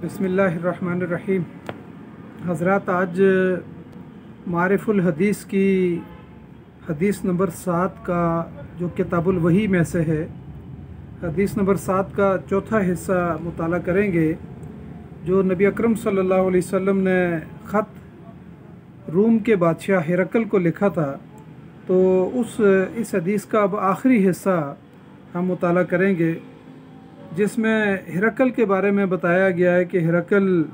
बिस्मिल्लाहिर्रहमानिर्रहीम। हज़रात, आज मारिफुल हदीस की हदीस नंबर 7 का जो किताबुल वही में से है, हदीस नंबर 7 का चौथा हिस्सा मुताला करेंगे, जो नबी अकरम सल्लल्लाहु अलैहि वसल्लम ने ख़त रूम के बादशाह हिरकल को लिखा था। तो इस हदीस का अब आखिरी हिस्सा हम मुताला करेंगे, जिसमें हिरकल के बारे में बताया गया है कि हिरकल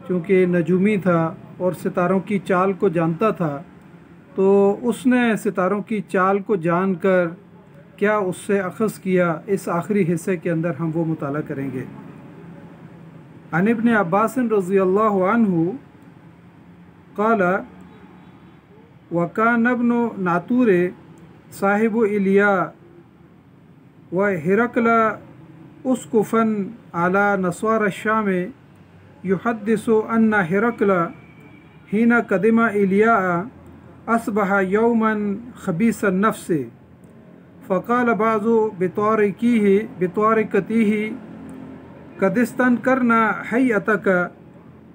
चूँकि नजूमी था और सितारों की चाल को जानता था, तो उसने सितारों की चाल को जानकर क्या उससे अख़ज़ किया, इस आखिरी हिस्से के अंदर हम वो मुताला करेंगे। अन इब्न अब्बास रज़ियल्लाहु अन्हु क़ाला वकान इब्नु नातूर साहिबु इलिया व हिरकला उसकुफ़न आला नस्वार शाम युहद्दिसु अन्ना हिरकला हीना कदिमा इलिया असबह यौमन खबीसन नफ्स फ़क़ाल बाज़ु बितवारिकतीही कदिस्तन करना हैअतक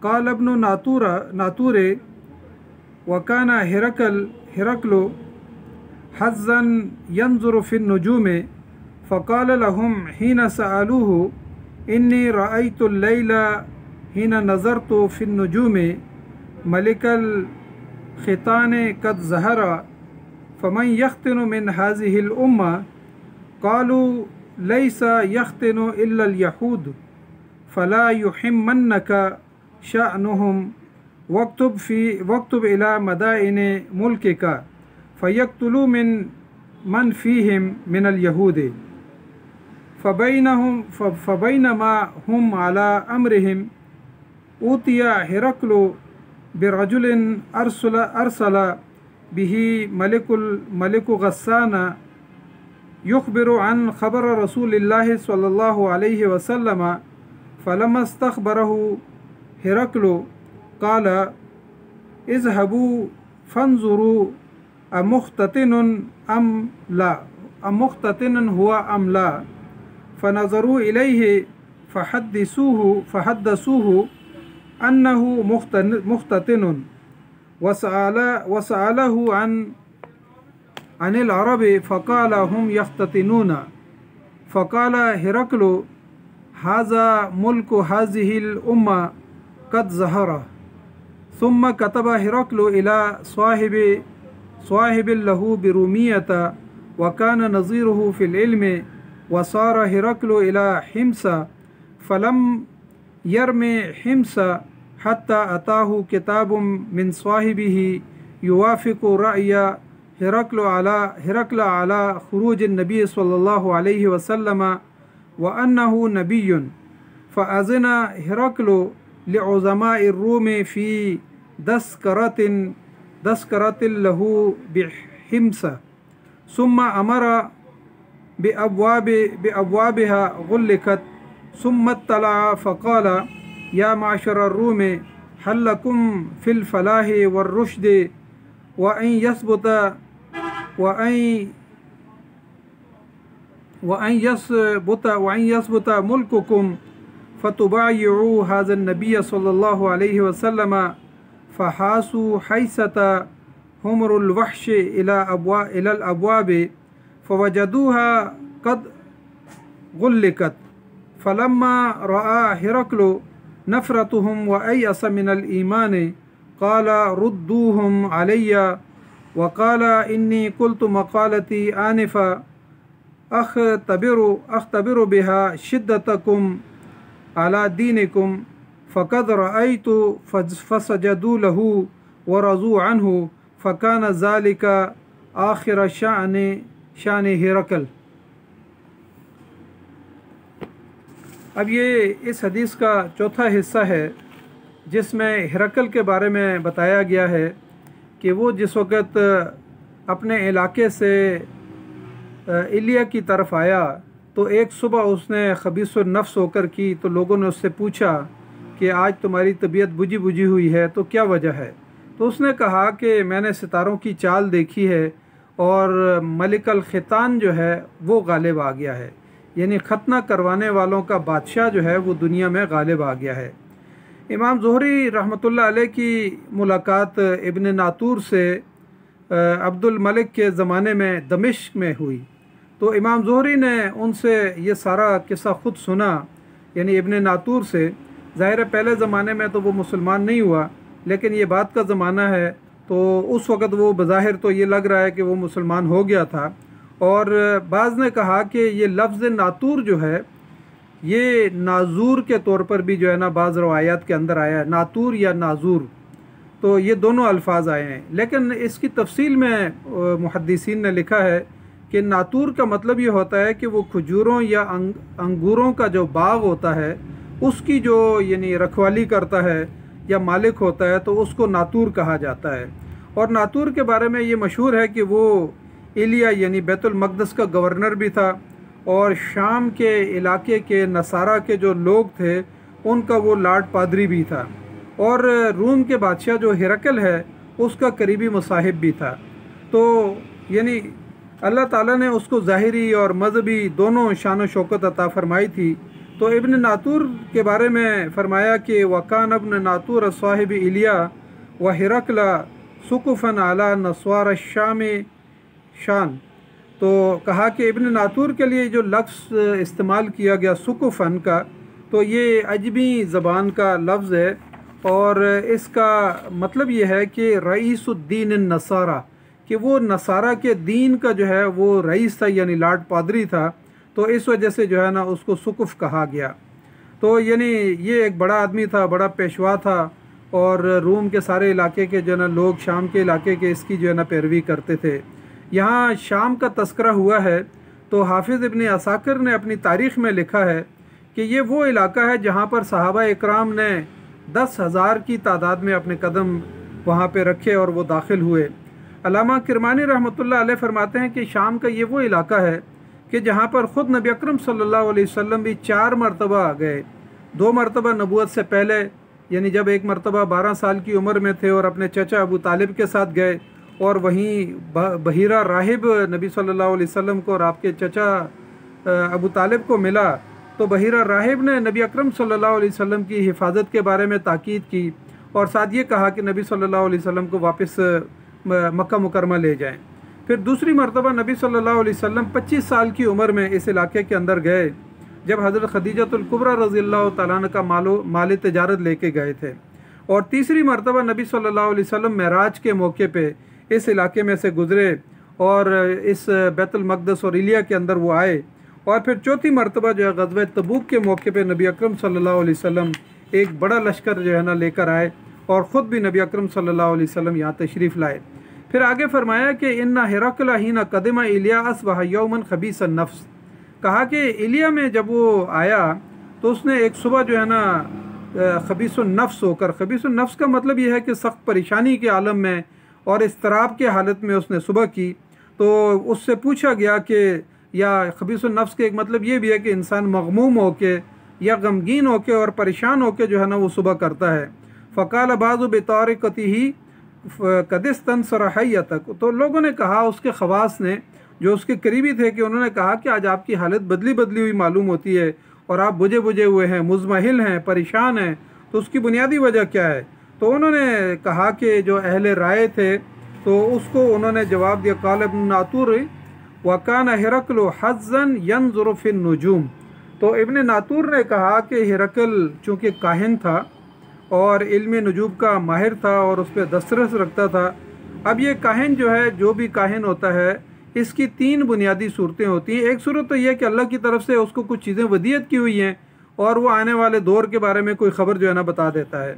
क़ाल इब्नु नातूर वकाना हिरकलो हज़्ज़न यंज़ुरु फ़िन नुजूम फ़क़ाल लहुम हीना सअलूहु इन्नी रअयतुल लैला हीना नज़रतु फ़िन नुजूम मलिकल ख़ितान क़द ज़हरा फ़मन यख़्तिनु मिन हाज़िहिल उम्मा क़ालू लैसा यख़्तिनु इल्लल यहूद फ़ला युहिम्मन्नक शअनुहुम वक्तुब इला मदाइन मुल्किका फ़यक़्तुलू मन फ़ीहिम मिनल यहूद फ़बैनमा हुम अला अम्रिहिम ऊतिया हिरकलो बिरजुलिन अरसला बिही मलिकु गस्साना युख़बिरु अन ख़बर रसूलिल्लाहि सल्लल्लाहु अलैहि वसल्लम फ़लम्मस्तख़बरहु हिरकलो क़ाल इज़हबू फ़न्ज़ुरू अमुख्ततिनुन हुआ अम ला फ़नज़रू इलैहि फ़हद्दसूहु अन्नहु मुख्ततिनुन वसअलहु अनिल अरब फ़क़ाल हुम यख्ततिनून फ़क़ाल हिरकलो हाज़ा मुल्कु हाज़िहिल उम्मा क़द ज़हरा सुम्मा कतब हिरकलो इला स्वाहिबिल लहू बिरूमियत वकान नज़ीरुहु फ़िल इल्म वसार हिरकलो इला हिम्सा फ़लम यरमे हिम्सा हत्ता अताहु किताबुम मिन स्वाहिबिही युवाफ़िक़ु रअय हिरकल अला ख़ुरूज नबी सल्लल्लाहु अलैहि वसल्लम व अन्नहु नबियुन फ़अज़िना हिरकलो लिउज़माइ रूम फ़ी दस्करतिल लहू बिहिम्सा सुम्मा अमरा बिअब्वाबिहा गुल्लिकत सुम्मा तला फ़क़ाल या माशर रूम हल लकुम फ़िल फ़लाहि वर्रुश्द व अन यसबुत मुल्कुकुम फ़तुबायिउ हाज़ा नबी सल्लल्लाहु अलैहि वसल्लम फ़हासु हैसत हुमरुल वहश इलल अब्वाब फ़वजदूहा क़द गुल्लिकत फ़लम्मा रआ हिरकलो नफ़रतुहुम व अयअस मिनल ईमान क़ाल रुद्दूहुम अलैया व क़ाल इन्नी क़ुल्तु मक़ालती आनिफ़ा अख़्तबिरु बिहा शिद्दतकुम अला दीनिकुम फ़क़द रअयतु फ़सजदू लहू व रज़ू अन्हु फ़कान ज़ालिका आखिर शान हिरकल। अब ये इस हदीस का चौथा हिस्सा है, जिसमें हिरकल के बारे में बताया गया है कि वो जिस वक़्त अपने इलाके से इलिया की तरफ आया, तो एक सुबह उसने खबीसुन नफ्स होकर की, तो लोगों ने उससे पूछा कि आज तुम्हारी तबीयत बुझी हुई है, तो क्या वजह है? तो उसने कहा कि मैंने सितारों की चाल देखी है और मलिकल ख़ितान जो है वो गालिब आ गया है, यानी खतना करवाने वालों का बादशाह जो है वो दुनिया में गालिब आ गया है। इमाम ज़ुहरी रहमतुल्लाह अलैह की मुलाकात इब्न नातूर से अब्दुल मलिक के ज़माने में दमिश्क में हुई। तो इमाम ज़ुहरी ने उनसे ये सारा किस्सा ख़ुद सुना, यानी इब्न नातूर से। ज़ाहिर है पहले ज़माने में तो वो मुसलमान नहीं हुआ, लेकिन ये बात का ज़माना है, तो उस वक़्त वो बज़ाहिर तो ये लग रहा है कि वो मुसलमान हो गया था। और बाज़ ने कहा कि ये लफ्ज़ नातूर जो है ये नाजूर के तौर पर भी जो है ना बाज़ रवायात के अंदर आया है, नातूर या नाजूर, तो ये दोनों अल्फाज आए हैं। लेकिन इसकी तफसील में मुहद्दिसीन ने लिखा है कि नातूर का मतलब ये होता है कि वो खजूरों या अंगूरों का जो बाग होता है उसकी जो यानी रखवाली करता है या मालिक होता है, तो उसको नातूर कहा जाता है। और नातूर के बारे में ये मशहूर है कि वो इलिया यानी बैतुल मक़दस का गवर्नर भी था, और शाम के इलाके के नसारा के जो लोग थे उनका वो लाड पादरी भी था, और रूम के बादशाह जो हिरकल है उसका करीबी मुसाहिब भी था। तो यानी अल्लाह ताला ने उसको ज़ाहिरी और मज़हबी दोनों शान व शौकत अता फरमाई थी। तो इब्न नातूर के बारे में फ़रमाया कि वकान इब्न नातूर साहिब इलिया व हिरकला सुकुफ़न अला नस्वार शाम शान। तो कहा कि इब्न नातूर के लिए जो लफ्ज़ इस्तेमाल किया गया सुकुफ़न का, तो ये अजमी ज़बान का लफ्ज़ है, और इसका मतलब ये है कि रईसुद्दीन नसारा, कि वो नसारा के दीन का जो है वो रईस था, यानी लाड पादरी था। तो इस वजह से जो है ना उसको सुकुफ़ कहा गया। तो यानी ये एक बड़ा आदमी था, बड़ा पेशवा था, और रूम के सारे इलाके के जो है ना लोग शाम के इलाके के इसकी जो है ना पैरवी करते थे। यहाँ शाम का तस्करा हुआ है तो हाफिज़ इब्न असाकिर ने अपनी तारीख़ में लिखा है कि ये वो इलाका है जहाँ पर सहाबा इकराम ने 10,000 की तादाद में अपने कदम वहाँ पे रखे और वो दाखिल हुए। अल्लामा किरमानी रहमतुल्लाह अलैह फरमाते हैं कि शाम का ये वो इलाका है कि जहाँ पर ख़ुद नबी अकरम सल्लल्लाहु अलैहि वसल्लम भी 4 मरतबा गए। 2 मरतबा नबूवत से पहले, यानी जब एक मरतबा 12 साल की उम्र में थे और अपने चचा अबू तालिब के साथ गए, और वहीं बहीरा राहिब नबी सल्लल्लाहु अलैहि वसल्लम को और आपके चचा अबू तालिब को मिला। तो बहीरा राहिब ने नबी अकरम सल्लल्लाहु अलैहि वसल्लम की हिफाजत के बारे में ताकीद की, और साथ ये कहा कि नबी सल्लल्लाहु अलैहि वसल्लम को वापस मक्का मुकरमा ले जाएं। फिर दूसरी मरतबा नबी सल्लल्लाहु अलैहि वसल्लम 25 साल की उम्र में इस इलाके के अंदर गए, जब हज़रत खदीजतुल कुबरा रज़ियल्लाहु तआला अन्हा का माल तिजारत लेके गए थे। और तीसरी मरतबा नबी सल्लल्लाहु अलैहि वसल्लम मेराज के मौके पे इस इलाके में से गुज़रे और इस बैतुल मक़दस और इलिया के अंदर वो आए। और फिर चौथी मरतबा जो है ग़ज़वा तबूक के मौके पे नबी अकरम सल्लल्लाहु अलैहि वसल्लम एक बड़ा लश्कर जो है ना लेकर आए, और ख़ुद भी नबी अकरम सल्लल्लाहु अलैहि वसल्लम यहाँ तशरीफ़ लाए। फिर आगे फरमाया कि इन्ना हिरकला हिना कदमा इलिया अस्बह यौमन खबीसन नफ्स। कहा कि इलिया में जब वो आया तो उसने एक सुबह जो है ना खबीसुन नफ्स होकर, खबीसुन नफ्स का मतलब ये है कि सख्त परेशानी के आलम में और इस्तराब के हालत में उसने सुबह की। तो उससे पूछा गया कि या खबीसुन नफ्स के एक मतलब ये भी है कि इंसान मगमूम होके या गमगीन होके और परेशान होके जो है ना वो सुबह करता है। फ़काल बाज़ु बेतारिकती ही कदिस्तन सरहैया तक। तो लोगों ने कहा, उसके खवास ने जो उसके करीबी थे, कि उन्होंने कहा कि आज आपकी हालत बदली बदली हुई मालूम होती है और आप बुझे बुझे हुए हैं, मुज़महिल हैं, परेशान हैं, तो उसकी बुनियादी वजह क्या है? तो उन्होंने कहा कि जो अहले राय थे तो उसको उन्होंने जवाब दिया, क़ाल इब्न नातूर वकान हिरकल हज़्ज़न यंज़ुरु फ़िन नुजूम। तो इब्न नातूर ने कहा कि हिरकल चूँकि काहिन था और इल्म नजूब का माहिर था और उस पर दस्तरस रखता था। अब ये काहिन जो है, जो भी काहिन होता है, इसकी 3 बुनियादी सूरतें होती हैं। एक सूरत तो यह कि अल्लाह की तरफ से उसको कुछ चीज़ें वदियत की हुई हैं और वो आने वाले दौर के बारे में कोई ख़बर जो है ना बता देता है।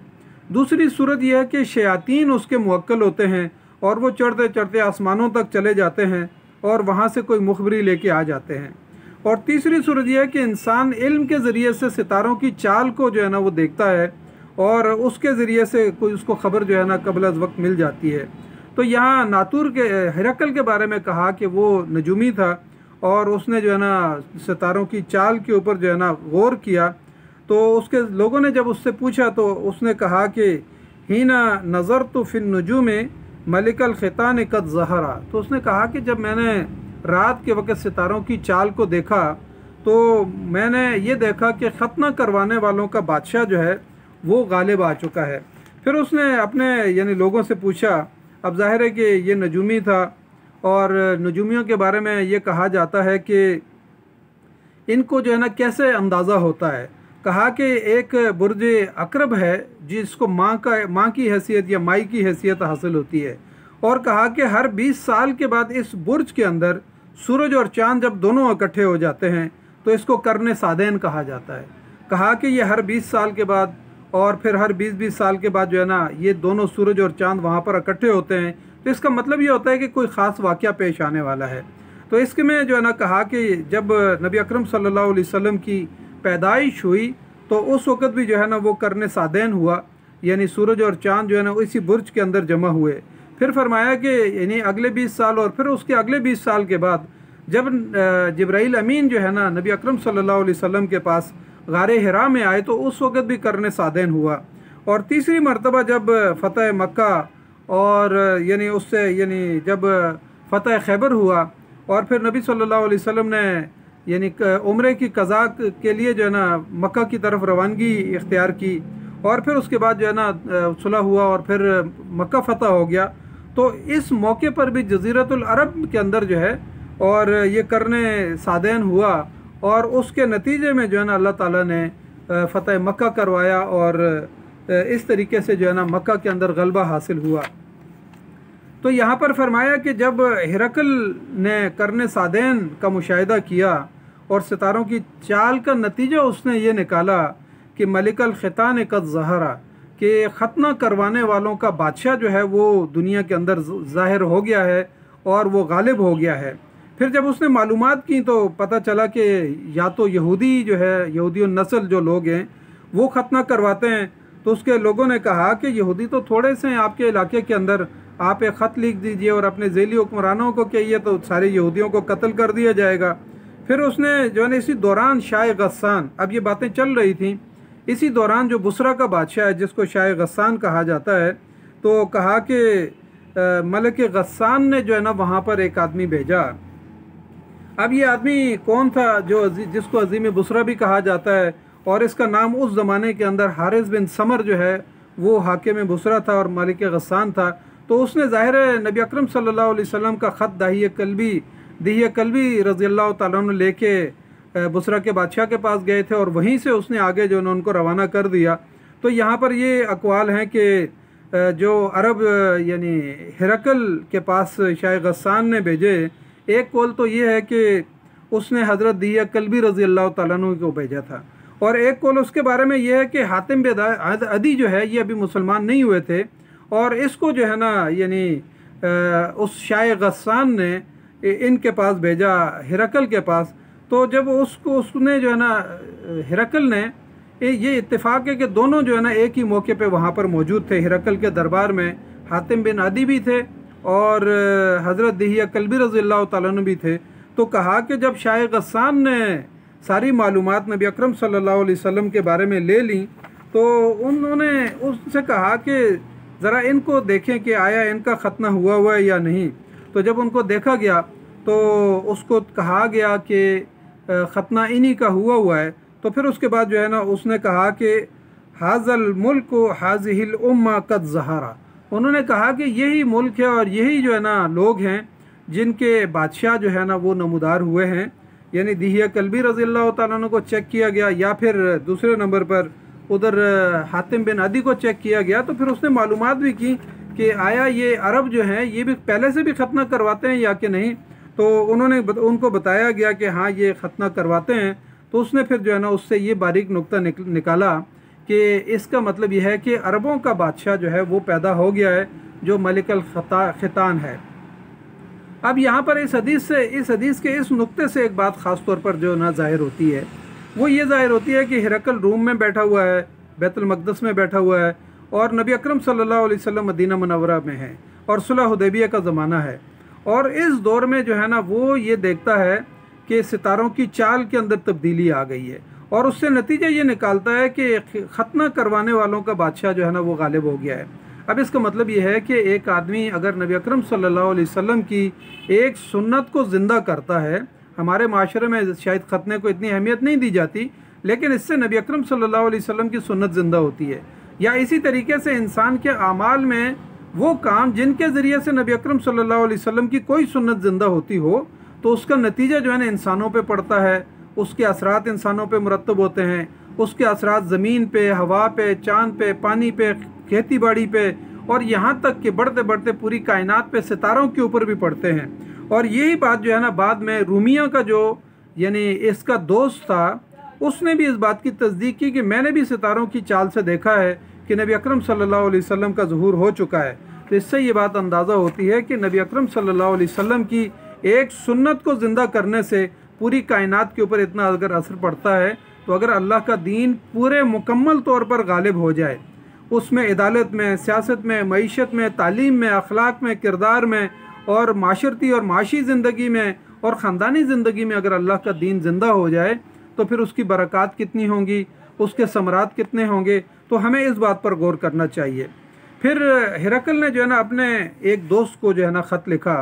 दूसरी सूरत यह है कि शयातीन उसके मुवक्किल होते हैं और वो चढ़ते चढ़ते आसमानों तक चले जाते हैं और वहाँ से कोई मुखबरी लेके आ जाते हैं। और तीसरी सूरत यह है कि इंसान इल्म के ज़रिए से सितारों की चाल को जो है ना वो देखता है और उसके ज़रिए से कोई उसको ख़बर जो है ना कबल अज़ वक्त मिल जाती है। तो यहाँ नातूर के हिरकल के बारे में कहा कि वो नजूमी था और उसने जो है ना सितारों की चाल के ऊपर जो है ना गौर किया। तो उसके लोगों ने जब उससे पूछा तो उसने कहा कि हीना नज़र तो फिन नजूम मलिकल ख़ितान कद ज़हरा। तो उसने कहा कि जब मैंने रात के वक़्त सितारों की चाल को देखा तो मैंने ये देखा कि ख़तना करवाने वालों का बादशाह जो है वो गालिब आ चुका है। फिर उसने अपने यानी लोगों से पूछा, अब जाहिर है कि ये नजूमी था और नजूमियों के बारे में ये कहा जाता है कि इनको जो है ना कैसे अंदाज़ा होता है। कहा कि एक बुर्ज अकरब है जिसको माँ की हैसियत या माई की हैसियत हासिल होती है, और कहा कि हर 20 साल के बाद इस बुर्ज के अंदर सूरज और चांद जब दोनों इकट्ठे हो जाते हैं तो इसको करने सादैन कहा जाता है। कहा कि ये हर 20 साल के बाद और फिर हर 20-20 साल के बाद जो है ना ये दोनों सूरज और चांद वहाँ पर इकट्ठे होते हैं, तो इसका मतलब ये होता है कि कोई ख़ास वाक़या पेश आने वाला है। तो इसके में जो है ना कहा कि जब नबी अकरम सल्लल्लाहु अलैहि वसल्लम की पैदाइश हुई तो उस वक़्त भी जो है ना वो करने सादैन हुआ, यानी सूरज और चाँद जो है ना इसी बुर्ज के अंदर जमा हुए। फिर फरमाया कि यानी अगले 20 साल और फिर उसके अगले 20 साल के बाद जब जिब्राइल अमीन जो है ना नबी अकरम सल्लल्लाहु अलैहि वसल्लम के पास गारे हिरा में आए तो उस वक़्त भी करने सादैन हुआ। और तीसरी मरतबा जब फ़तह मक्का और यानी उससे यानी जब फ़तह खैबर हुआ और फिर नबी सल्लल्लाहु अलैहि वसल्लम ने यानी उम्रे की क़ज़ा के लिए जो है ना मक्का की तरफ रवानगी इख्तियार की और फिर उसके बाद जो है ना सुलह हुआ और फिर मक्का फ़तह हो गया, तो इस मौके पर भी जज़ीरतुल अरब के अंदर जो है और ये करने सादैन हुआ और उसके नतीजे में जो है ना अल्लाह ताला ने फ़तह मक्का करवाया और इस तरीके से जो है ना मक्का के अंदर गलबा हासिल हुआ। तो यहाँ पर फरमाया कि जब हिरकल ने करने सादैन का मुशाहिदा किया और सितारों की चाल का नतीजा उसने ये निकाला कि मलिकल ख़ितान कद ज़हरा, कि ख़तना करवाने वालों का बादशाह जो है वो दुनिया के अंदर ज़ाहिर हो गया है और वो गालिब हो गया है। फिर जब उसने मालूमात की तो पता चला कि या तो यहूदी जो है यहूदी नस्ल जो लोग हैं वो ख़तना करवाते हैं। तो उसके लोगों ने कहा कि यहूदी तो थोड़े से हैं आपके इलाके के अंदर, आप एक ख़त लिख दीजिए और अपने ज़ेली हुक्मरानों को कहिए तो सारे यहूदियों को कत्ल कर दिया जाएगा। फिर उसने जो है ना इसी दौरान शाह गस्सान, अब ये बातें चल रही थी, इसी दौरान जो बुसरा का बादशाह है जिसको शाह गस्सान कहा जाता है, तो कहा कि मलिक गस्सान ने जो है ना वहाँ पर एक आदमी भेजा। अब ये आदमी कौन था जो जिसको अजीम बुसरा भी कहा जाता है और इसका नाम उस ज़माने के अंदर हारिस बिन समर जो है वो हाकिम बुसरा था और मालिक गस्सान था। तो उसने ज़ाहिर नबी अकरम सल्लल्लाहु अलैहि वसल्लम का ख़त दहिया कल्बी रज़ी अल्लाह तआला अन्हु लेके बुसरा के बादशाह के पास गए थे और वहीं से उसने आगे जो उनको रवाना कर दिया। तो यहाँ पर ये अक़वाल हैं कि जो अरब यानी हिरकल के पास शाह गस्सान ने भेजे, एक कौल तो ये है कि उसने हज़रत दहिया कल्बी रज़ी अल्लाह तआला अन्हु को भेजा था और एक कौल उसके बारे में यह है कि हातिम बिन अदी जो है ये अभी मुसलमान नहीं हुए थे और इसको जो है ना यानी उस शाह गस्सान ने इनके पास भेजा हिरकल के पास। तो जब उसने जो है ना हिरकल ने ये इत्तेफाक है कि दोनों जो है ना एक ही मौके पे वहाँ पर मौजूद थे। हिरकल के दरबार में हातिम बिन अदी भी थे और हज़रत दहिया कल्बी रज़ी अल्लाह तआला अन्हु भी थे। तो कहा कि जब शाह गस्सान ने सारी मालूमात नबी अकरम सल्लल्लाहु अलैहि वसल्लम के बारे में ले ली तो उन्होंने उससे कहा कि ज़रा इनको देखें कि आया इनका ख़तना हुआ है या नहीं। तो जब उनको देखा गया तो उसको कहा गया कि ख़तना इन्हीं का हुआ है। तो फिर उसके बाद जो है ना उसने कहा कि हाज़ल मुल्क हाज़िहिल उम्मा कद ज़हरा, उन्होंने कहा कि यही मुल्क है और यही जो है ना लोग हैं जिनके बादशाह जो है ना वो नमूदार हुए हैं। यानी दहिया कल्बी रज़ी अल्लाह तआला अन्हु को चेक किया गया या फिर दूसरे नंबर पर उधर हातिम बिन अदी को चेक किया गया। तो फिर उसने मालूमात भी की कि आया ये अरब जो हैं ये भी पहले से भी ख़तना करवाते हैं या कि नहीं। तो उनको बताया गया कि हाँ ये ख़तना करवाते हैं। तो उसने फिर जो है ना उससे ये बारीक नुक्ता निकाला कि इसका मतलब यह है कि अरबों का बादशाह जो है वो पैदा हो गया है जो मलिकल ख़ितान है। अब यहाँ पर इस हदीस के इस नुक्ते से एक बात ख़ास तौर पर जो ना ज़ाहिर होती है वो ये ज़ाहिर होती है कि हिरकल रूम में बैठा हुआ है, बैतुल मक़दस में बैठा हुआ है और नबी अकरम सल्लल्लाहु अलैहि वसल्लम मदीना मुनव्वरा में है और सुलह हुदैबिया का ज़माना है। और इस दौर में जो है ना वो ये देखता है कि सितारों की चाल के अंदर तब्दीली आ गई है और उससे नतीजा ये निकालता है कि ख़तना करवाने वालों का बादशाह जो है ना वो गालिब हो गया है। अब इसका मतलब ये है कि एक आदमी अगर नबी अकरम सल्लल्लाहु अलैहि वसल्लम की एक सुन्नत को ज़िंदा करता है, हमारे माशरे में शायद ख़तने को इतनी अहमियत नहीं दी जाती, लेकिन इससे नबी अकरम सल्लल्लाहु अलैहि वसल्लम की सुन्नत ज़िंदा होती है। या इसी तरीके से इंसान के आमाल में वो काम जिनके ज़रिए से नबी अकरम सल्लल्लाहु अलैहि वसल्लम की कोई सुन्नत ज़िंदा होती हो, तो उसका नतीजा जो है ना इंसानों पे पड़ता है, उसके असरात इंसानों पे मुरतब होते हैं, उसके असरात ज़मीन पे, हवा पे, चाँद पे, पानी पे, खेती बाड़ी पे, और यहाँ तक कि बढ़ते बढ़ते पूरी कायनात पे, सितारों के ऊपर भी पड़ते हैं। और यही बात जो है ना बाद में रूमिया का जो यानी इसका दोस्त था, उसने भी इस बात की तस्दीक की कि मैंने भी सितारों की चाल से देखा है कि नबी अकरम सल्लल्लाहु अलैहि वसल्लम का ज़ुहूर हो चुका है। तो इससे ये बात अंदाज़ा होती है कि नबी अकरम सल्लल्लाहु अलैहि वसल्लम की एक सुन्नत को ज़िंदा करने से पूरी कायनात के ऊपर इतना अगर असर पड़ता है, तो अगर अल्लाह का दीन पूरे मुकम्मल तौर पर गालिब हो जाए, उसमें अदालत में, सियासत में, मईशत में, तालीम में, अखलाक में, किरदार में, और माशरती और माशी ज़िंदगी में और ख़ानदानी ज़िंदगी में अगर अल्लाह का दीन ज़िंदा हो जाए, तो फिर उसकी बरक़ात कितनी होंगी, उसके समरात कितने होंगे। तो हमें इस बात पर गौर करना चाहिए। फिर हिरकल ने जो है ना अपने एक दोस्त को जो है ना ख़त लिखा,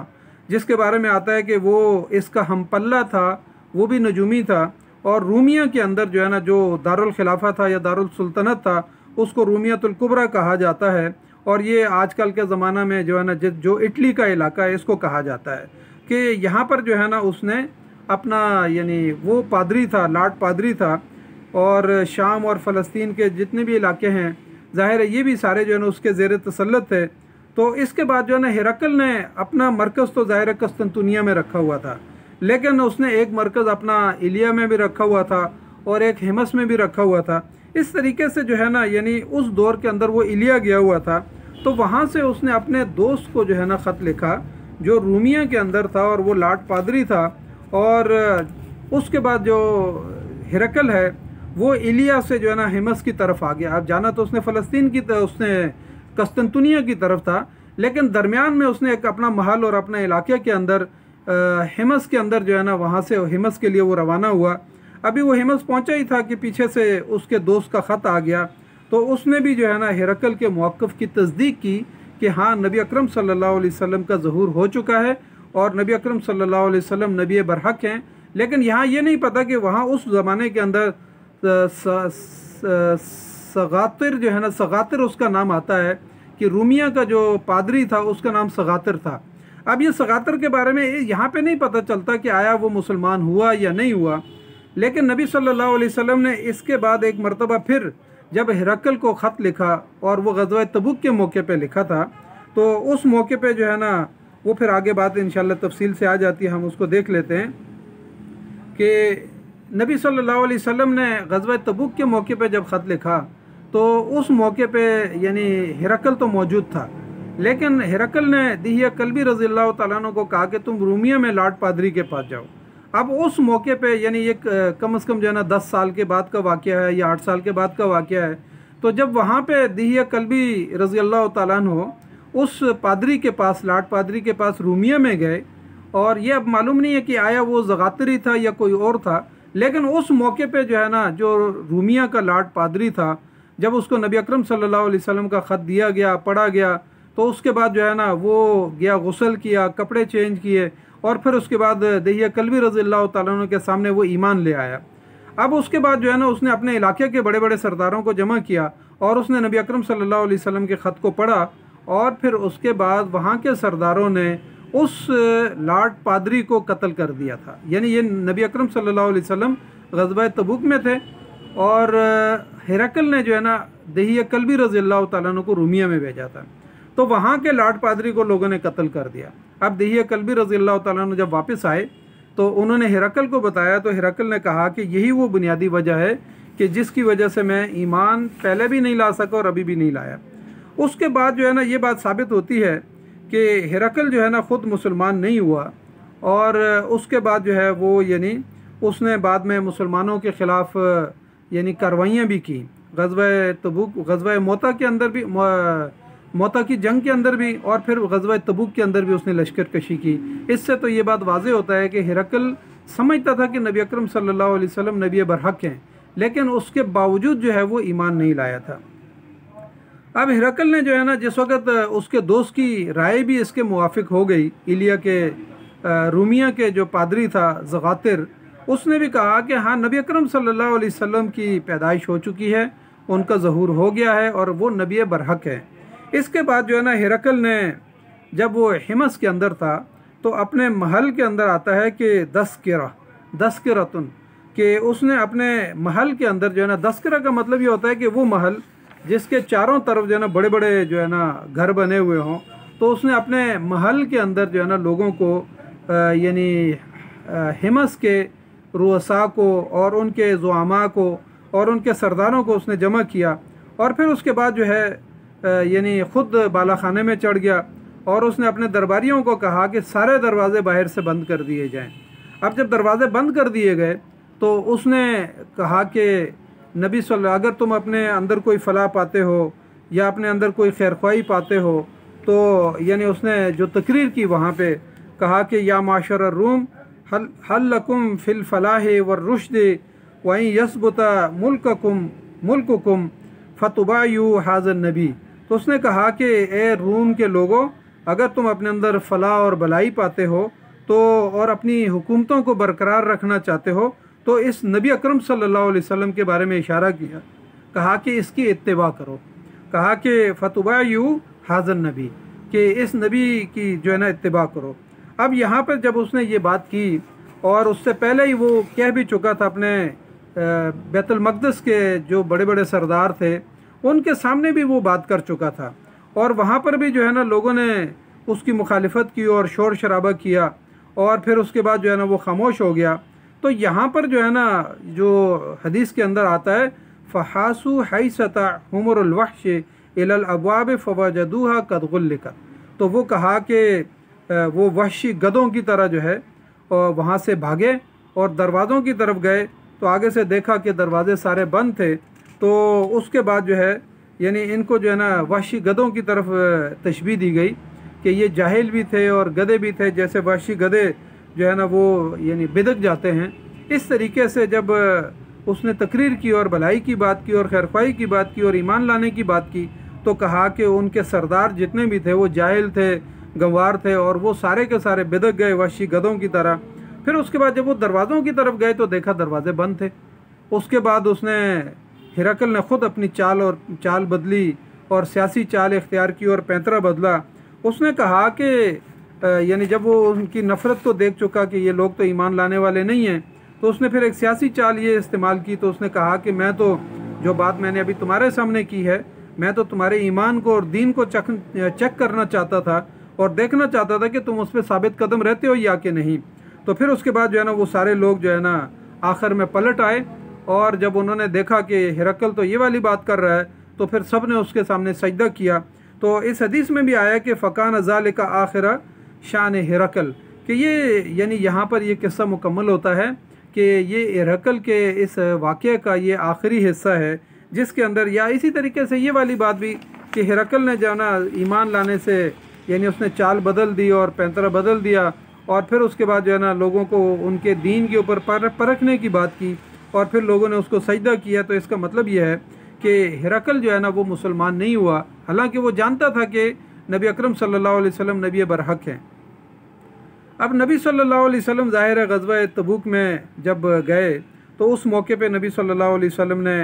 जिसके बारे में आता है कि वो इसका हमपल्ला था, वो भी नजूमी था, और रूमिया के अंदर जो है ना जो दारुल खिलाफा था या दारुल सुल्तनत था, उसको रूमियतुल कुबरा कहा जाता है। और ये आजकल के ज़माना में जो है ना जो इटली का इलाका है, इसको कहा जाता है कि यहाँ पर जो है ना उसने अपना यानी वो पादरी था, लॉर्ड पादरी था, और शाम और फ़लस्तीन के जितने भी इलाके हैं, ज़ाहिर है ये भी सारे जो है ना उसके ज़ेर तसल्लुत थे। तो इसके बाद जो है ना हिरकल ने अपना मरकज़ तो ज़ाहिर कस्तंतुनिया में रखा हुआ था, लेकिन उसने एक मरकज़ अपना इलिया में भी रखा हुआ था और एक हिमस में भी रखा हुआ था। इस तरीके से जो है ना यानी उस दौर के अंदर वो इलिया गया हुआ था, तो वहाँ से उसने अपने दोस्त को जो है ना ख़त लिखा जो रूमिया के अंदर था, और वो लॉर्ड पादरी था। और उसके बाद जो हिरकल है वो इलिया से जो है ना हिमस की तरफ आ गया। अब जाना तो उसने फ़लस्तीन की उसने कस्तंतुनिया की तरफ था, लेकिन दरमियान में उसने एक अपना महल और अपने इलाके के अंदर हिमस के अंदर जो है ना वहाँ से हिमस के लिए वो रवाना हुआ। अभी वो हिमस पहुँचा ही था कि पीछे से उसके दोस्त का ख़त आ गया, तो उसने भी जो है ना हिरकल के मौक़िफ़ की तस्दीक की कि हाँ नबी अकरम सल्लल्लाहु अलैहि वसल्लम का ज़हूर हो चुका है और नबी अकरम सल्लल्लाहु अलैहि वसल्लम नबी बरहक हैं। लेकिन यहाँ ये नहीं पता कि वहाँ उस ज़माने के अंदर सगातिर जो है ना, सगातिर उसका नाम आता है कि रूमिया का जो पादरी था उसका नाम सगातिर था। अब ये सगातिर के बारे में यहाँ पे नहीं पता चलता कि आया वो मुसलमान हुआ या नहीं हुआ, लेकिन नबी सल्लल्लाहु अलैहि वसल्लम ने इसके बाद एक मरतबा फिर जब हिरकल को ख़त लिखा, और वो ग़ज़वा तबूक के मौके पे लिखा था, तो उस मौके पे जो है ना वो फिर आगे बात इंशाअल्लाह तफसील से आ जाती है, हम उसको देख लेते हैं कि नबी सल्लल्लाहु अलैहि वसल्लम ने ग़ज़वा तबूक के मौके पे जब ख़त लिखा, तो उस मौके पे यानी हिरकल तो मौजूद था, लेकिन हिरकल ने दिहिया कल्बी रज़ियल्लाहु तआला अन्हु को कहा कि तुम रूमिया में लॉर्ड पादरी के पास जाओ। अब उस मौके पे यानी एक कम से कम जो है ना 10 साल के बाद का वाक़या है या 8 साल के बाद का वाक़या है। तो जब वहाँ पे दिहिया कल्बी रज़ियल्लाहु तआला अन्हु उस पादरी के पास, लॉर्ड पादरी के पास रूमिया में गए, और ये अब मालूम नहीं है कि आया वो ज़गातरी था या कोई और था, लेकिन उस मौके पे जो है ना जो रूमिया का लॉर्ड पादरी था, जब उसको नबी अकरम सल्लल्लाहु अलैहि वसल्लम का ख़त दिया गया, पढ़ा गया, तो उसके बाद जो है ना वो गया, गुस्ल किया, कपड़े चेंज किए, और फिर उसके बाद दिहिया कल्बी रज़ियल्लाहु तआला अन्हु के सामने वो ईमान ले आया। अब उसके बाद जो है ना उसने अपने इलाके के बड़े बड़े सरदारों को जमा किया और उसने नबी अकरम सल्लल्लाहु अलैहि वसल्लम के ख़त को पढ़ा, और फिर उसके बाद वहाँ के सरदारों ने उस लॉर्ड पादरी को कत्ल कर दिया था। यानी ये नबी अकरम सल्लल्लाहु अलैहि वसल्लम ग़ज़वा तबूक में थे, और हिरकल ने जो है ना दिहिया कल्बी रज़ियल्लाहु तआला अन्हु को रूमिया में भेजा था, तो वहाँ के लॉर्ड पादरी को लोगों ने कत्ल कर दिया। अब दिहिया कल्बी रज़ियल्लाहु तआला अन्हु जब वापस आए तो उन्होंने हिरकल को बताया, तो हिरकल ने कहा कि यही वो बुनियादी वजह है कि जिसकी वजह से मैं ईमान पहले भी नहीं ला सका और अभी भी नहीं लाया। उसके बाद जो है ना ये बात साबित होती है कि हिरकल जो है ना ख़ुद मुसलमान नहीं हुआ, और उसके बाद जो है वो यानी उसने बाद में मुसलमानों के ख़िलाफ़ यानी कार्रवाइयाँ भी की। ग़ज़वा तबूक, ग़ज़वा मोता के अंदर भी, मोता की जंग के अंदर भी, और फिर ग़ज़वा तबूक के अंदर भी उसने लश्कर कशी की। इससे तो ये बात वाज़े होता है कि हिरकल समझता था कि नबी अकरम सल्लल्लाहु अलैहि वसल्लम नबी बरहक हैं, लेकिन उसके बावजूद जो है वो ईमान नहीं लाया था। अब हिरकल ने जो है ना जिस वक़्त उसके दोस्त की राय भी इसके मुवाफ़िक हो गई, इलिया के रूमिया के जो पादरी था ज़गातिर, उसने भी कहा कि हाँ, नबी अकरम सल्लल्लाहु अलैहि वसल्लम की पैदाइश हो चुकी है, उनका ज़हूर हो गया है और वो नबी बरहक है। इसके बाद जो है ना, हिरकल ने जब वो हिमस के अंदर था तो अपने महल के अंदर आता है कि दस्किरतुन, कि उसने अपने महल के अंदर जो है ना, दस्किरा का मतलब ये होता है कि वो महल जिसके चारों तरफ जो है ना बड़े बड़े जो है ना घर बने हुए हों, तो उसने अपने महल के अंदर जो है ना लोगों को यानी हिमस के रुअसा को और उनके ज़ुआमा को और उनके सरदारों को उसने जमा किया, और फिर उसके बाद जो है यानी ख़ुद बाला खाने में चढ़ गया और उसने अपने दरबारियों को कहा कि सारे दरवाज़े बाहर से बंद कर दिए जाएं। अब जब दरवाज़े बंद कर दिए गए तो उसने कहा कि नबी सल्लल्लाहु, अगर तुम अपने अंदर कोई फ़लाह पाते हो या अपने अंदर कोई खैरख्वाही पाते हो, तो यानी उसने जो तकरीर की वहाँ पे कहा कि या माशर रूम हल लकुम फ़िल फ़लाह वर रुश्द वहीं यसबुता मुल्कुकुम फ़तुबायु हाज़र नबी। तो उसने कहा कि ए रूम के लोगों, अगर तुम अपने अंदर फ़लाह और भलाई पाते हो तो और अपनी हुकूमतों को बरकरार रखना चाहते हो, तो इस नबी अकरम सल्लल्लाहु अलैहि वसल्लम के बारे में इशारा किया, कहा कि इसकी इत्तिबा करो, कहा कि फ़तुबायु हाज़र नबी, कि इस नबी की जो है ना इत्तिबा करो। अब यहाँ पर जब उसने ये बात की, और उससे पहले ही वो कह भी चुका था अपने बैतुल मक़दस के जो बड़े बड़े सरदार थे उनके सामने भी वो बात कर चुका था, और वहाँ पर भी जो है ना लोगों ने उसकी मुखालिफत की और शोर शराबा किया, और फिर उसके बाद जो है ना वो खामोश हो गया। तो यहाँ पर जो है ना, जो हदीस के अंदर आता है, फ़हासु हैसता हुमरुल वहश इलल अब्वाब फवजदूहा कद गुल्लिकत, तो वो कहा कि वो वहशी गधों की तरह जो है वहाँ से भागे और दरवाज़ों की तरफ गए, तो आगे से देखा कि दरवाज़े सारे बंद थे। तो उसके बाद जो है यानी इनको जो है ना वहशी गधों की तरफ तशबीह दी गई कि ये जाहिल भी थे और गधे भी थे, जैसे वहशी गधे जो है ना वो यानी बिदक जाते हैं। इस तरीके से जब उसने तकरीर की और भलाई की बात की और खैरख्वाही की बात की और ईमान लाने की बात की, तो कहा कि उनके सरदार जितने भी थे वो जाहिल थे, गंवार थे, और वो सारे के सारे बिदक गए वहशी गधों की तरह। फिर उसके बाद जब वो दरवाज़ों की तरफ गए तो देखा दरवाजे बंद थे। उसके बाद उसने हिरकल ने ख़ुद अपनी चाल बदली और सियासी चाल इख्तियार की और पैंतरा बदला। उसने कहा कि यानी जब वो उनकी नफ़रत को देख चुका कि ये लोग तो ईमान लाने वाले नहीं हैं, तो उसने फिर एक सियासी चाल ये इस्तेमाल की। तो उसने कहा कि मैं तो जो बात मैंने अभी तुम्हारे सामने की है, मैं तो तुम्हारे ईमान को और दीन को चेक करना चाहता था और देखना चाहता था कि तुम उस पर साबित कदम रहते हो या कि नहीं। तो फिर उसके बाद जो है ना वो सारे लोग जो है ना आखिर में पलट आए, और जब उन्होंने देखा कि हिरकल तो ये वाली बात कर रहा है, तो फिर सब ने उसके सामने सजदा किया। तो इस हदीस में भी आया कि फ़कान ज़ालिका आखिरा शान हिरकल, कि ये यानी यहाँ पर ये किस्सा मुकम्मल होता है कि ये हिरकल के इस वाक़े का ये आखिरी हिस्सा है, जिसके अंदर या इसी तरीके से ये वाली बात भी कि हिरकल ने जो है ना ईमान लाने से यानी उसने चाल बदल दी और पैंतरा बदल दिया, और फिर उसके बाद जो है ना लोगों को उनके दीन के ऊपर परखने की बात की, और फिर लोगों ने उसको सजदा किया। तो इसका मतलब यह है कि हिरकल जो है ना वो मुसलमान नहीं हुआ, हालांकि वो जानता था कि नबी अकरम सल्लल्लाहु अलैहि वसल्लम नबी बरहक हैं। अब नबी सल्लल्लाहु अलैहि वसल्लम ज़ाहिर ग़ज़वा तबूक में जब गए, तो उस मौके पे नबी सल्लल्लाहु अलैहि वसल्लम ने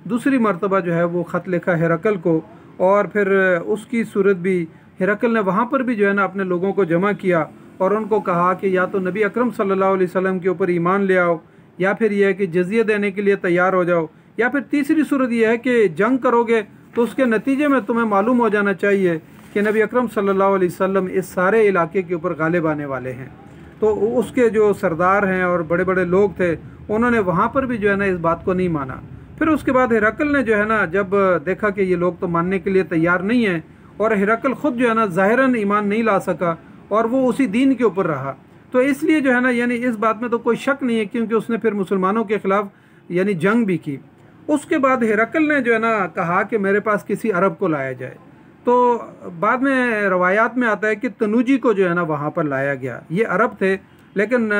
दूसरी मरतबा जो है वो ख़त लिखा हिरकल को, और फिर उसकी सूरत भी हिरकल ने वहाँ पर भी जो है ना अपने लोगों को जमा किया और उनको कहा कि या तो नबी अकरम सल्लल्लाहु अलैहि वसल्लम के ऊपर ईमान ले आओ, या फिर यह है कि जज़िया देने के लिए तैयार हो जाओ, या फिर तीसरी सूरत यह है कि जंग करोगे तो उसके नतीजे में तुम्हें मालूम हो जाना चाहिए कि नबी अकरम सल्लल्लाहु अलैहि वसल्लम इस सारे इलाके के ऊपर गालिब आने वाले हैं। तो उसके जो सरदार हैं और बड़े बड़े लोग थे, उन्होंने वहाँ पर भी जो है ना इस बात को नहीं माना। फिर उसके बाद हिरकल ने जो है ना जब देखा कि ये लोग तो मानने के लिए तैयार नहीं हैं, और हिरकल ख़ुद जो है ना ज़ाहिरन ईमान नहीं ला सका और वो उसी दीन के ऊपर रहा, तो इसलिए जो है ना यानी इस बात में तो कोई शक नहीं है, क्योंकि उसने फिर मुसलमानों के ख़िलाफ़ यानी जंग भी की। उसके बाद हिरकल ने जो है ना कहा कि मेरे पास किसी अरब को लाया जाए। तो बाद में रवायात में आता है कि तनूजी को जो है ना वहाँ पर लाया गया। ये अरब थे लेकिन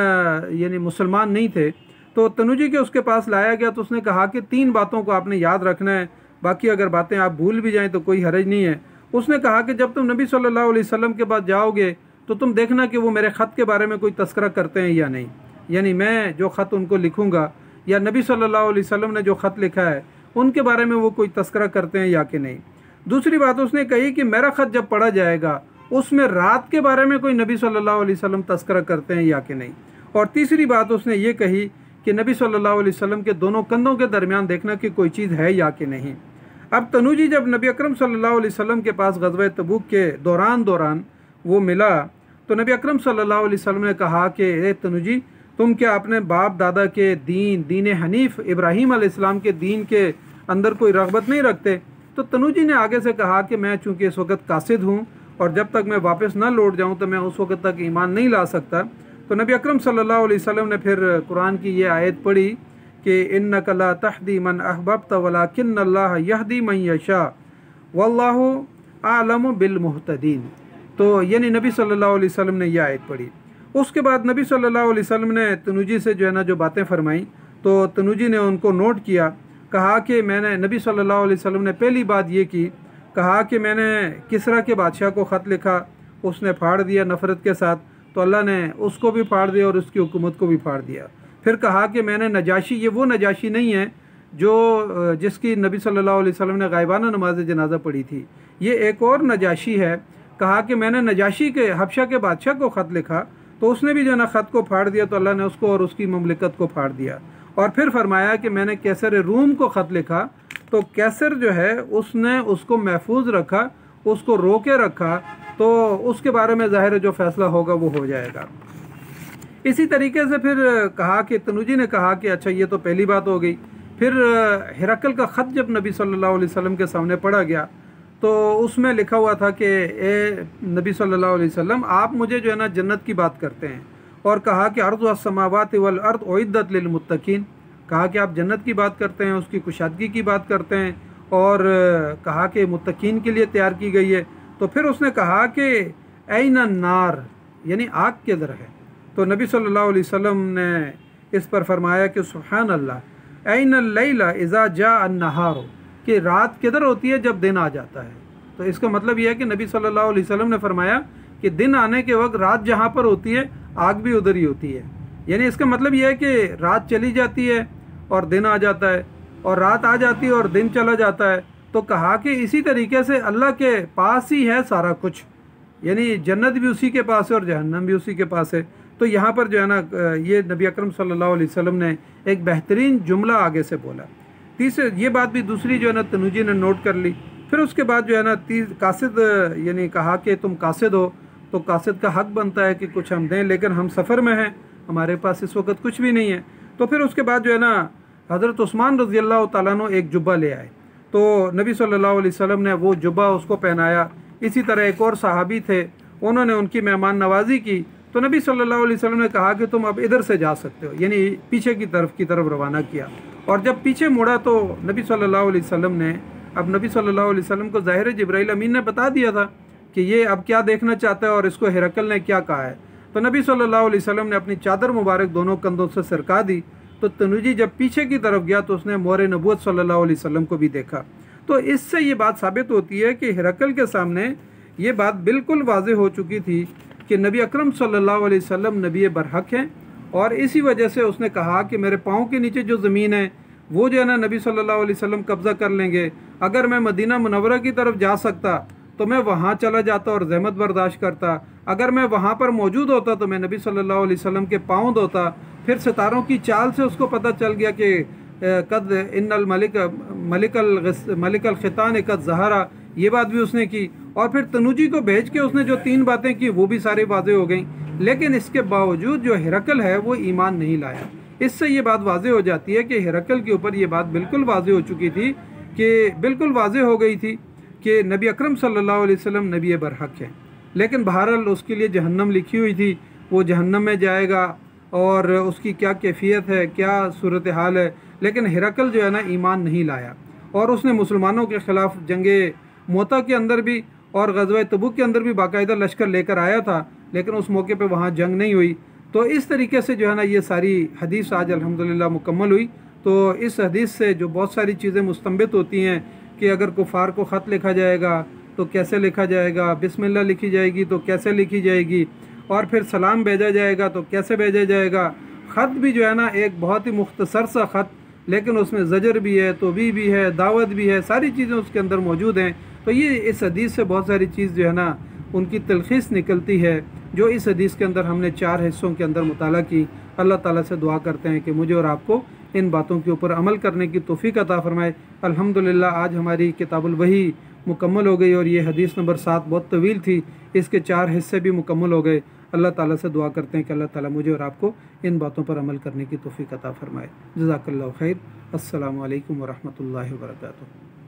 यानी मुसलमान नहीं थे, तो तनूजी के उसके पास लाया गया। तो उसने कहा कि 3 बातों को आपने याद रखना है, बाकी अगर बातें आप भूल भी जाएँ तो कोई हरज नहीं है। उसने कहा कि जब तुम नबी सल्लल्लाहु अलैहि वसल्लम के पास जाओगे तो तुम देखना कि वो मेरे ख़त के बारे में कोई तस्करा करते हैं या नहीं, यानी मैं जो ख़त उनको लिखूँगा या नबी सल्लल्लाहु अलैहि वसल्लम ने जो ख़त लिखा है उनके बारे में वो कोई तस्करा करते हैं या कि नहीं। दूसरी बात उसने कही कि मेरा ख़त जब पढ़ा जाएगा उसमें रात के बारे में कोई नबी सल्लल्लाहु अलैहि वसल्लम तस्करा करते हैं या कि नहीं। और तीसरी बात उसने ये कही कि नबी सल्लल्लाहु अलैहि वसल्लम के दोनों कंधों के दरमियान देखना कि कोई चीज़ है या कि नहीं। अब तनूजी जब नबी अकरम सल्लल्लाहु अलैहि वसल्लम के पास ग़ज़वा तबूक के दौरान वो मिला तो नबी अकरम सल्लल्लाहु अलैहि वसल्लम ने कहा कि ए तनूजी, तुम क्या अपने बाप दादा के दीन हनीफ इब्राहीम अलैहिस्सलाम के दीन के अंदर कोई रग़बत नहीं रखते? तो तनूजी ने आगे से कहा कि मैं चूँकि इस वक्त कासिद हूँ और जब तक मैं वापस ना लौट जाऊँ तो मैं उस वक्त तक ईमान नहीं ला सकता। तो नबी अकरम सल्लल्लाहु अलैहि वसल्लम ने फिर कुरान की ये आयत पढ़ी कि इन्नका ला तहदी मन अहबब्त वलाकिन्नल्लाह यहदी मन यशा वल्लाहु आलमु बिल मुहतदीन। तो यानी नबी सल्लल्लाहु अलैहि वसल्लम ने यह आयत पढ़ी। उसके बाद नबी सल्लल्लाहु अलैहि वसल्लम ने तनूजी से जो है ना जो बातें फरमाई तो तनूजी ने उनको नोट किया। कहा कि मैंने नबी सल्लल्लाहु अलैहि वसल्लम ने पहली बात ये की, कहा कि मैंने किसरा के बादशाह को ख़त लिखा, उसने फाड़ दिया नफ़रत के साथ, तो अल्लाह ने उसको भी फाड़ दिया और उसकी हुकूमत को भी फाड़ दिया। फिर कहा कि मैंने नजाशी, ये वो नजाशी नहीं है जो जिसकी नबी सल्लल्लाहु अलैहि वसल्लम ने गायबाना नमाज जनाजा पढ़ी थी, ये एक और नजाशी है। कहा कि मैंने नजाशी के हबशा के बादशाह को ख़त लिखा तो उसने भी जो है ना ख़त को फाड़ दिया, तो अल्लाह ने उसको और उसकी ममलिकत को फाड़ दिया। और फिर फरमाया कि मैंने कैसर रूम को ख़त लिखा तो कैसर जो है उसने उसको महफूज रखा, उसको रोके रखा, तो उसके बारे में ज़ाहिर जो फ़ैसला होगा वो हो जाएगा। इसी तरीके से फिर कहा कि तनूजी ने कहा कि अच्छा ये तो पहली बात हो गई। फिर हिरकल का ख़त जब नबी सल्लल्लाहु अलैहि वसल्लम के सामने पढ़ा गया तो उसमें लिखा हुआ था कि ए नबी सल्लल्लाहु अलैहि वसल्लम, आप मुझे जो है ना जन्नत की बात करते हैं और कहा कि अर्ज़ अस्समावाति वल अर्ज़ उइद्दत लिल मुत्तकीन। कहा कि आप जन्नत की बात करते हैं, उसकी कुशादगी की बात करते हैं और कहा कि मुत्तकीन के लिए तैयार की गई है। तो फिर उसने कहा कि ऐन नार, यानी आग किधर है? तो नबी सल्लल्लाहु अलैहि वसल्लम ने इस पर फरमाया कि सुभान अल्लाह ऐन लैला इज़ा जा अन्नहारो, कि रात किधर होती है जब दिन आ जाता है। तो इसका मतलब यह है कि नबी सल्लल्लाहु अलैहि वसल्लम ने फरमाया कि दिन आने के वक्त रात जहाँ पर होती है आग भी उधर ही होती है। यानी इसका मतलब यह है कि रात चली जाती है और दिन आ जाता है और रात आ जाती है और दिन चला जाता है। तो कहा कि इसी तरीके से अल्लाह के पास ही है सारा कुछ, यानी जन्नत भी उसी के पास है और जहन्नम भी उसी के पास है। तो यहाँ पर जो है ना ये नबी अकरम सल्लल्लाहु अलैहि वसल्लम ने एक बेहतरीन जुमला आगे से बोला। तीसरे ये बात भी दूसरी जो है ना तनूजी ने नोट कर ली। फिर उसके बाद जो है ना कासिद, यानी कहा कि तुम कासिद हो तो कासिद का हक बनता है कि कुछ हम दें, लेकिन हम सफ़र में हैं, हमारे पास इस वक्त कुछ भी नहीं है। तो फिर उसके बाद जो है ना हज़रत उस्मान रज़ी अल्लाह तआला अन्हु एक जुब्बा ले आए तो नबी सल्लल्लाहु अलैहि वसल्लम ने वो जुब्बा उसको पहनाया। इसी तरह एक और सहाबी थे, उन्होंने उनकी मेहमान नवाजी की। तो नबी सल्लल्लाहु अलैहि वसल्लम ने कहा कि तुम अब इधर से जा सकते हो, यानी पीछे की तरफ रवाना किया। और जब पीछे मुड़ा तो नबी सल्लल्लाहु अलैहि वसल्लम ने, अब नबी सल्लल्लाहु अलैहि वसल्लम को ज़ाहिर जिब्राइल अमीन ने बता दिया था कि ये अब क्या देखना चाहता है और इसको हिरकल ने क्या कहा है। तो नबी सल्लल्लाहु अलैहि वसल्लम ने अपनी चादर मुबारक दोनों कंधों से सरका दी। तो तनूजी जब पीछे की तरफ गया तो उसने मोहर नबूवत सल्लल्लाहु अलैहि वसल्लम को भी देखा। तो इससे ये बात साबित होती है कि हिरकल के सामने ये बात बिल्कुल वाज़ेह हो चुकी थी कि नबी अकरम सल्लल्लाहु अलैहि वसल्लम नबी बरहक हैं। और इसी वजह से उसने कहा कि मेरे पाँव के नीचे जो ज़मीन है वो जो है ना नबी सल्लल्लाहु अलैहि वसल्लम कब्ज़ा कर लेंगे। अगर मैं मदीना मुनव्वरा की तरफ जा सकता तो मैं वहाँ चला जाता और ज़हमत बर्दाश्त करता। अगर मैं वहाँ पर मौजूद होता तो मैं नबी सल्लल्लाहु अलैहि वसल्लम के पाँव धोता। फिर सितारों की चाल से उसको पता चल गया कि कद इन्नल मलिकल खितान कद ज़हरा, ये बात भी उसने की। और फिर तनूजी को भेज के उसने जो 3 बातें की वो भी सारी वाज़ेह हो गई। लेकिन इसके बावजूद जो हिरकल है वो ईमान नहीं लाया। इससे ये बात वाज़ेह हो जाती है कि हिरकल के ऊपर ये बात बिल्कुल वाज़ेह हो चुकी थी, कि बिल्कुल वाज़ेह हो गई थी कि नबी अकरम सल्लल्लाहु अलैहि वसल्लम नबी बरहक है। लेकिन बहरहाल उसके लिए जहन्नम लिखी हुई थी, वो जहन्नम में जाएगा और उसकी क्या कैफियत है, क्या सूरत हाल है। लेकिन हिरकल जो है ना ईमान नहीं लाया और उसने मुसलमानों के ख़िलाफ़ जंगे मोता के अंदर भी और ग़ज़वा तबूक के अंदर भी बाकायदा लश्कर लेकर आया था, लेकिन उस मौके पे वहाँ जंग नहीं हुई। तो इस तरीके से जो है ना ये सारी हदीस आज अल्हम्दुलिल्लाह मुकम्मल हुई। तो इस हदीस से जो बहुत सारी चीज़ें मुस्तंबित होती हैं कि अगर कुफ़ार को ख़त लिखा जाएगा तो कैसे लिखा जाएगा, बिस्मिल्लाह लिखी जाएगी तो कैसे लिखी जाएगी, और फिर सलाम भेजा जाएगा तो कैसे भेजा जाएगा। ख़त भी जो है ना एक बहुत ही मुख्तसर सा ख़त, लेकिन उसमें ज़जर भी है, तोबी भी है, दावत भी है, सारी चीज़ें उसके अंदर मौजूद हैं। तो ये इस हदीस से बहुत सारी चीज़ जो है ना उनकी तलखीस निकलती है, जो इस हदीस के अंदर हमने 4 हिस्सों के अंदर मुताला की। अल्लाह ताला से दुआ करते हैं कि मुझे और आपको इन बातों के ऊपर अमल करने की तौफीक अता फरमाए। अल्हम्दुलिल्लाह आज हमारी किताबुल वही मुकम्मल हो गई, और ये हदीस नंबर 7 बहुत तवील थी, इसके 4 हिस्से भी मुकम्मल हो गए। अल्लाह ताला से दुआ करते हैं कि अल्लाह ताला मुझे और आपको इन बातों पर अमल करने की तौफीक अता फरमाए। जज़ाकल्लाहु खैर। अस्सलामु अलैकुम व रहमतुल्लाहि व बरकातुहू।